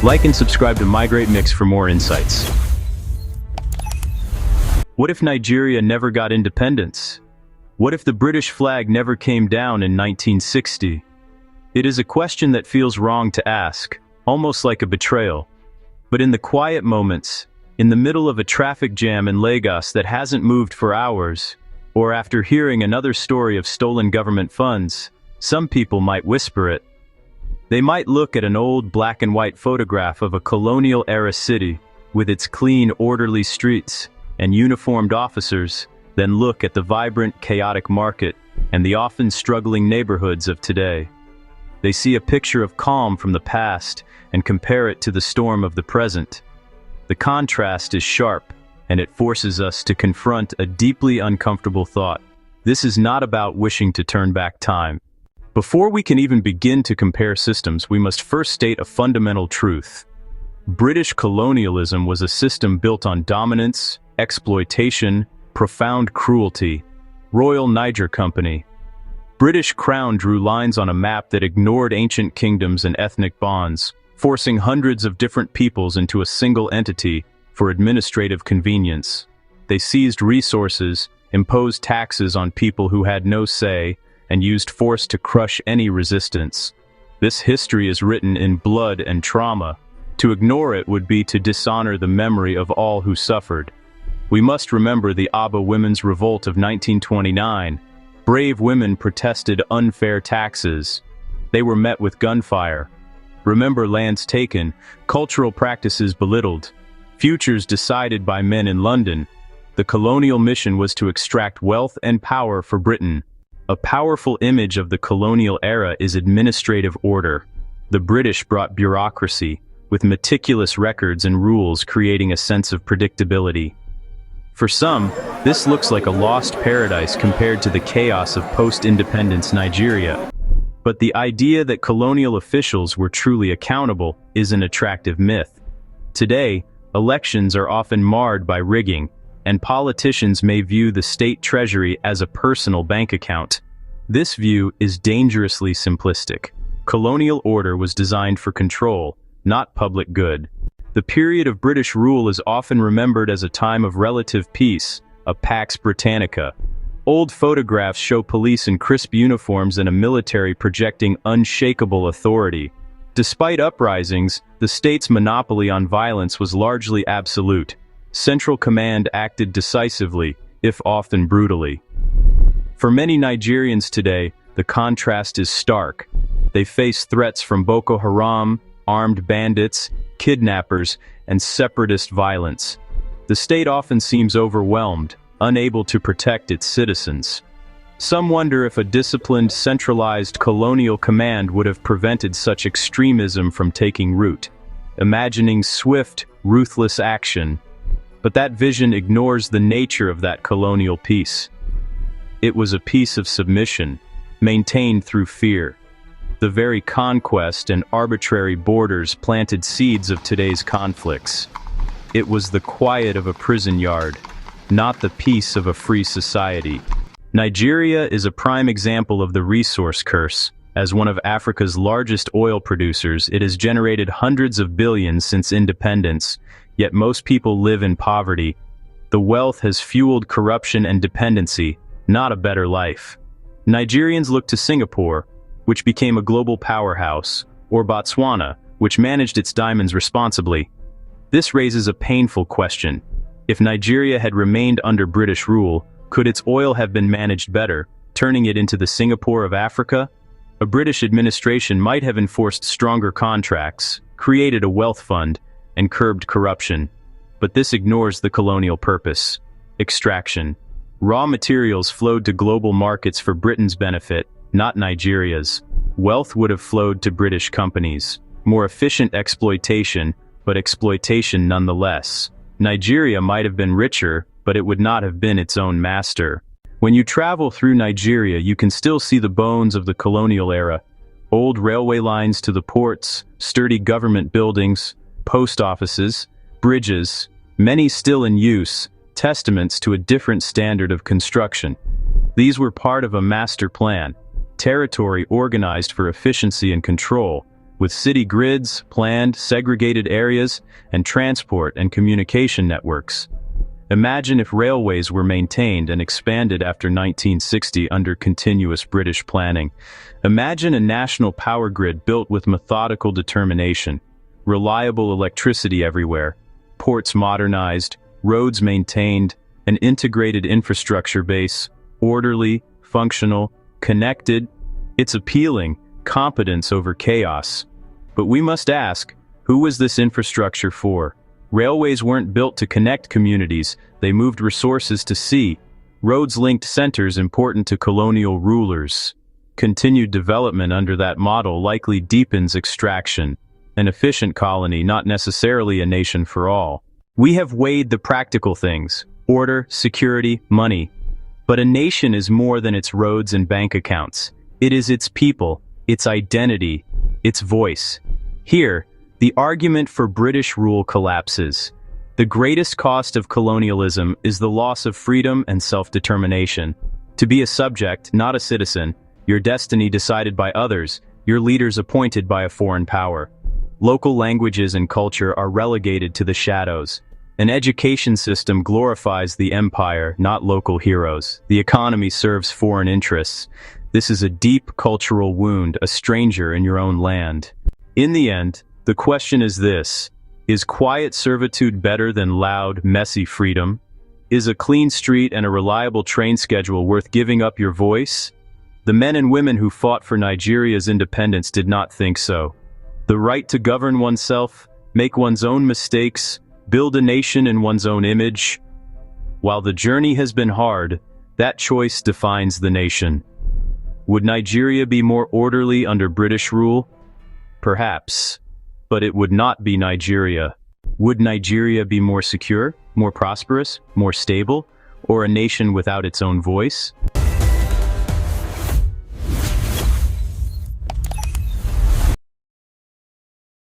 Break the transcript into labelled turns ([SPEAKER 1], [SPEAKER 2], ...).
[SPEAKER 1] Like and subscribe to Migrate Mix for more insights. What if Nigeria never got independence? What if the British flag never came down in 1960? It is a question that feels wrong to ask, almost like a betrayal. But in the quiet moments, in the middle of a traffic jam in Lagos that hasn't moved for hours, or after hearing another story of stolen government funds, some people might whisper it. They might look at an old black and white photograph of a colonial-era city, with its clean, orderly streets and uniformed officers, then look at the vibrant, chaotic market and the often struggling neighborhoods of today. They see a picture of calm from the past and compare it to the storm of the present. The contrast is sharp, and it forces us to confront a deeply uncomfortable thought. This is not about wishing to turn back time. Before we can even begin to compare systems, we must first state a fundamental truth. British colonialism was a system built on dominance, exploitation, profound cruelty. Royal Niger Company. British Crown drew lines on a map that ignored ancient kingdoms and ethnic bonds, forcing hundreds of different peoples into a single entity for administrative convenience. They seized resources, imposed taxes on people who had no say, and used force to crush any resistance. This history is written in blood and trauma. To ignore it would be to dishonor the memory of all who suffered. We must remember the Aba Women's Revolt of 1929. Brave women protested unfair taxes. They were met with gunfire. Remember lands taken, cultural practices belittled, futures decided by men in London. The colonial mission was to extract wealth and power for Britain. A powerful image of the colonial era is administrative order. The British brought bureaucracy, with meticulous records and rules creating a sense of predictability. For some, this looks like a lost paradise compared to the chaos of post-independence Nigeria. But the idea that colonial officials were truly accountable is an attractive myth. Today, elections are often marred by rigging, and politicians may view the state treasury as a personal bank account. This view is dangerously simplistic. Colonial order was designed for control, not public good. The period of British rule is often remembered as a time of relative peace, a Pax Britannica. Old photographs show police in crisp uniforms and a military projecting unshakable authority. Despite uprisings, the state's monopoly on violence was largely absolute. Central command acted decisively, if often brutally. For many Nigerians today, the contrast is stark. They face threats from Boko Haram, armed bandits, kidnappers, and separatist violence. The state often seems overwhelmed, unable to protect its citizens. Some wonder if a disciplined, centralized colonial command would have prevented such extremism from taking root, imagining swift, ruthless action. But that vision ignores the nature of that colonial peace. It was a peace of submission, maintained through fear. The very conquest and arbitrary borders planted seeds of today's conflicts. It was the quiet of a prison yard, not the peace of a free society. Nigeria is a prime example of the resource curse. As one of Africa's largest oil producers, it has generated hundreds of billions since independence, yet most people live in poverty. The wealth has fueled corruption and dependency, not a better life. Nigerians look to Singapore, which became a global powerhouse, or Botswana, which managed its diamonds responsibly. This raises a painful question. If Nigeria had remained under British rule, could its oil have been managed better, turning it into the Singapore of Africa? A British administration might have enforced stronger contracts, created a wealth fund, and curbed corruption. But this ignores the colonial purpose: extraction. Raw materials flowed to global markets for Britain's benefit, not Nigeria's. Wealth would have flowed to British companies. More efficient exploitation, but exploitation nonetheless. Nigeria might have been richer, but it would not have been its own master. When you travel through Nigeria, you can still see the bones of the colonial era. Old railway lines to the ports, sturdy government buildings, post offices, bridges, many still in use, testaments to a different standard of construction. These were part of a master plan, territory organized for efficiency and control, with city grids, planned, segregated areas, and transport and communication networks. Imagine if railways were maintained and expanded after 1960 under continuous British planning. Imagine a national power grid built with methodical determination, reliable electricity everywhere, ports modernized, roads maintained, an integrated infrastructure base, orderly, functional, connected. It's appealing, competence over chaos. But we must ask, who was this infrastructure for? Railways weren't built to connect communities, they moved resources to sea. Roads linked centers important to colonial rulers. Continued development under that model likely deepens extraction. An efficient colony, not necessarily a nation for all. We have weighed the practical things: order, security, money. But a nation is more than its roads and bank accounts. It is its people, its identity, its voice. Here, the argument for British rule collapses. The greatest cost of colonialism is the loss of freedom and self-determination. To be a subject, not a citizen, your destiny decided by others, your leaders appointed by a foreign power. Local languages and culture are relegated to the shadows. An education system glorifies the empire, not local heroes. The economy serves foreign interests. This is a deep cultural wound, a stranger in your own land. In the end, the question is this: is quiet servitude better than loud, messy freedom? Is a clean street and a reliable train schedule worth giving up your voice? The men and women who fought for Nigeria's independence did not think so. The right to govern oneself, make one's own mistakes, build a nation in one's own image. While the journey has been hard, that choice defines the nation. Would Nigeria be more orderly under British rule? Perhaps. But it would not be Nigeria. Would Nigeria be more secure, more prosperous, more stable, or a nation without its own voice?